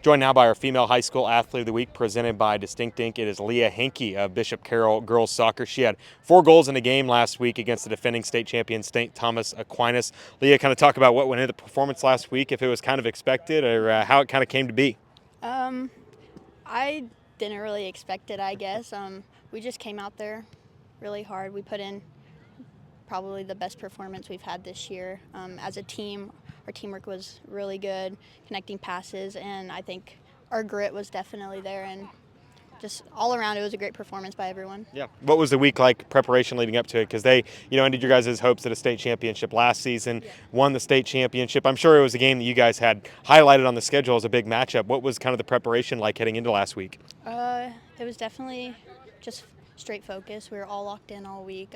Joined now by our female high school athlete of the week, presented by Distinct Ink. It is Leah Henke of Bishop Carroll girls soccer. She had 4 goals in a game last week against the defending state champion St. Thomas Aquinas. Leah, kind of talk about what went into the performance last week, if it was kind of expected or how it kind of came to be. I didn't really expect it, I guess. We just came out there really hard. We put in probably the best performance we've had this year. As a team, our teamwork was really good, connecting passes, and I think our grit was definitely there. And just all around, it was a great performance by everyone. Yeah. What was the week like, preparation leading up to it? Because they, ended your guys' hopes at a state championship last season, won the state championship. I'm sure it was a game that you guys had highlighted on the schedule as a big matchup. What was kind of the preparation like heading into last week? It was definitely just straight focus. We were all locked in all week.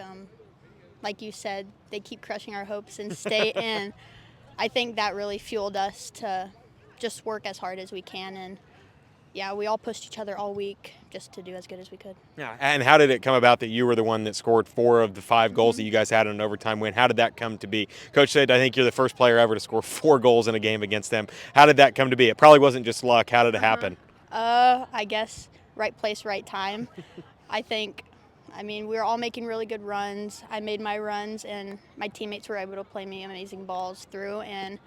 Like you said, they keep crushing our hopes in state, and I think that really fueled us to just work as hard as we can. And yeah, we all pushed each other all week just to do as good as we could. Yeah. And how did it come about that you were the one that scored 4 of the 5 goals that you guys had in an overtime win? How did that come to be? Coach said, I think you're the first player ever to score 4 goals in a game against them. How did that come to be? It probably wasn't just luck. How did it happen? I guess right place, right time. We were all making really good runs. I made my runs, and my teammates were able to play me amazing balls through, and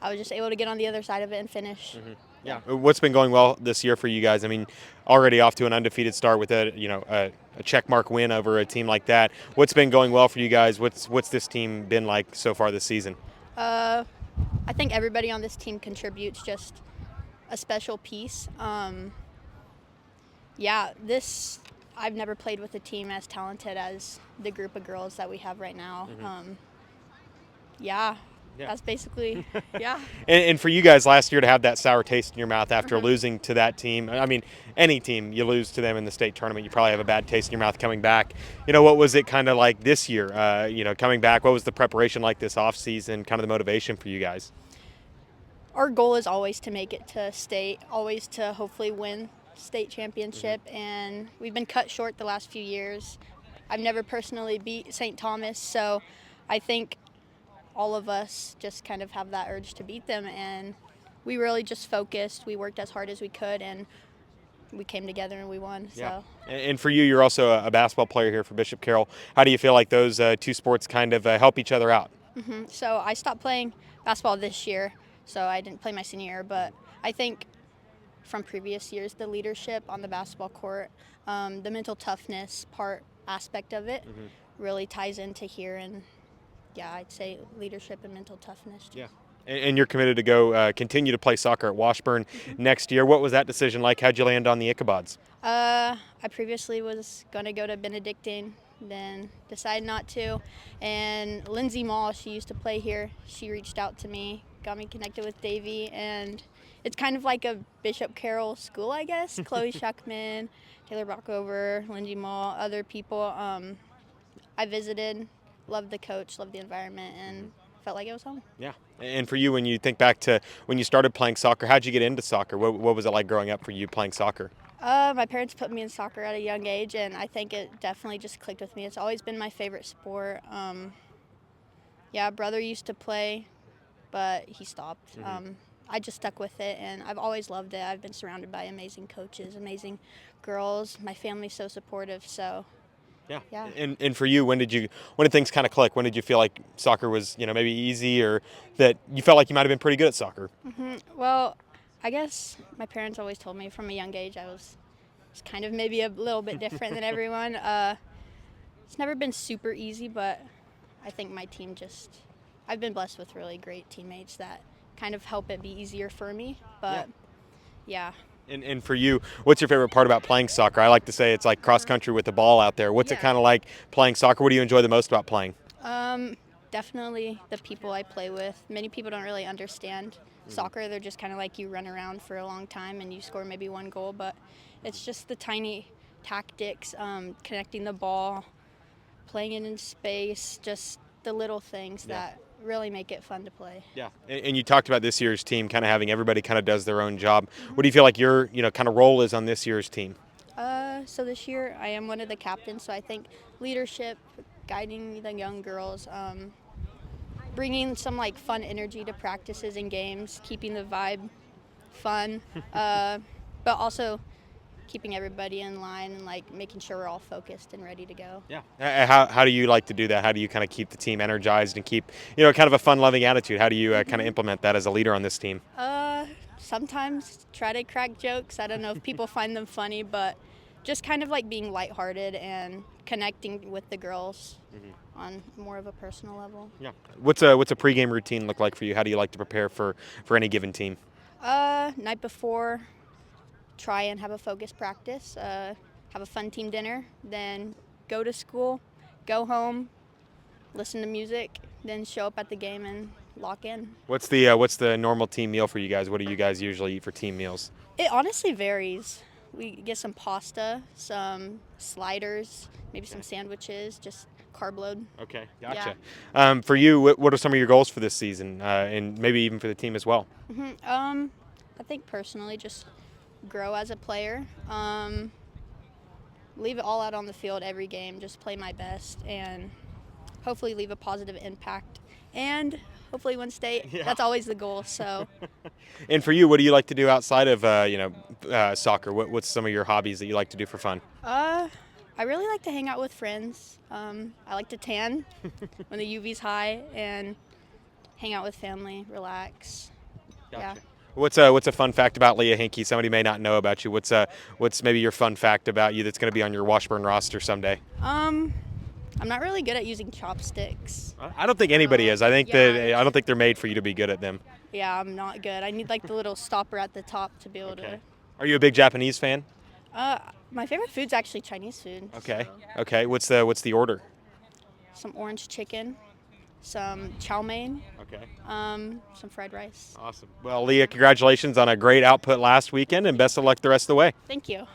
I was just able to get on the other side of it and finish. Yeah. What's been going well this year for you guys? I mean, already off to an undefeated start with a check mark win over a team like that. What's been going well for you guys? What's this team been like so far this season? I think everybody on this team contributes just a special piece. I've never played with a team as talented as the group of girls that we have right now. That's basically, yeah. And for you guys last year to have that sour taste in your mouth after losing to that team, I mean, any team, you lose to them in the state tournament, you probably have a bad taste in your mouth coming back. What was it kind of like this year, coming back? What was the preparation like this offseason, kind of the motivation for you guys? Our goal is always to make it to state, always to hopefully win state championship, and we've been cut short the last few years. I've never personally beat St. Thomas, so I think all of us just kind of have that urge to beat them, and we really just focused. We worked as hard as we could, and we came together and we won. Yeah. So. And for you, you're also a basketball player here for Bishop Carroll. How do you feel like those two sports kind of help each other out? So I stopped playing basketball this year, so I didn't play my senior year, but I think from previous years, the leadership on the basketball court, the mental toughness aspect of it really ties into here, and yeah, I'd say leadership and mental toughness. Yeah. And you're committed to go continue to play soccer at Washburn next year. What was that decision like? How'd you land on the Ichabods? I previously was going to go to Benedictine, then decided not to. And Lindsay Mall, she used to play here. She reached out to me, got me connected with Davey, and it's kind of like a Bishop Carroll school, I guess. Chloe Shuckman, Taylor Brockover, Lindsay Mall, other people. I visited, loved the coach, loved the environment, and felt like it was home. Yeah. And for you, when you think back to when you started playing soccer, how'd you get into soccer? What was it like growing up for you playing soccer? My parents put me in soccer at a young age, and I think it definitely just clicked with me. It's always been my favorite sport. Brother used to play, but he stopped. I just stuck with it, and I've always loved it. I've been surrounded by amazing coaches, amazing girls. My family's so supportive, so Yeah. yeah. And for you, when did things kind of click? When did you feel like soccer was, maybe easy, or that you felt like you might have been pretty good at soccer? Well, I guess my parents always told me from a young age I was kind of maybe a little bit different than everyone. It's never been super easy, but I think my team I've been blessed with really great teammates that kind of help it be easier for me. But yeah. And for you, what's your favorite part about playing soccer? I like to say it's like cross country with the ball out there. What's it kind of like playing soccer? What do you enjoy the most about playing? Definitely the people I play with. Many people don't really understand soccer. They're just kind of like you run around for a long time and you score maybe 1 goal, but it's just the tiny tactics, connecting the ball, playing it in space, just the little things that really make it fun to play. Yeah. And you talked about this year's team kind of having everybody kind of does their own job. What do you feel like your, kind of role is on this year's team? So this year I am one of the captains, so I think leadership, guiding the young girls, bringing some like fun energy to practices and games, keeping the vibe fun, but also keeping everybody in line and like making sure we're all focused and ready to go. Yeah. How do you like to do that? How do you kind of keep the team energized and keep kind of a fun-loving attitude? How do you kind of implement that as a leader on this team? Sometimes try to crack jokes. I don't know if people find them funny, but just kind of like being lighthearted and connecting with the girls on more of a personal level. Yeah. What's a pregame routine look like for you? How do you like to prepare for any given team? Night before, try and have a focused practice, have a fun team dinner, then go to school, go home, listen to music, then show up at the game and lock in. What's the normal team meal for you guys? What do you guys usually eat for team meals? It honestly varies. We get some pasta, some sliders, maybe some sandwiches, just carb load. Okay, gotcha. For you, what are some of your goals for this season, and maybe even for the team as well? I think personally, just grow as a player. Leave it all out on the field every game. Just play my best and hopefully leave a positive impact. And hopefully win state. Yeah. That's always the goal. So. And for you, what do you like to do outside of soccer? What's some of your hobbies that you like to do for fun? I really like to hang out with friends. I like to tan when the UV's high and hang out with family, relax. Gotcha. Yeah. What's a fun fact about Leah Henke? Somebody may not know about you. What's maybe your fun fact about you that's going to be on your Washburn roster someday? I'm not really good at using chopsticks. I don't think anybody is. I think yeah. I don't think they're made for you to be good at them. Yeah, I'm not good. I need like the little stopper at the top to be able to. Are you a big Japanese fan? My favorite food's actually Chinese food. Okay. So. Okay. What's the order? Some orange chicken, some chow mein, Okay. some fried rice. Awesome. Well, Leah, congratulations on a great output last weekend, and best of luck the rest of the way. Thank you.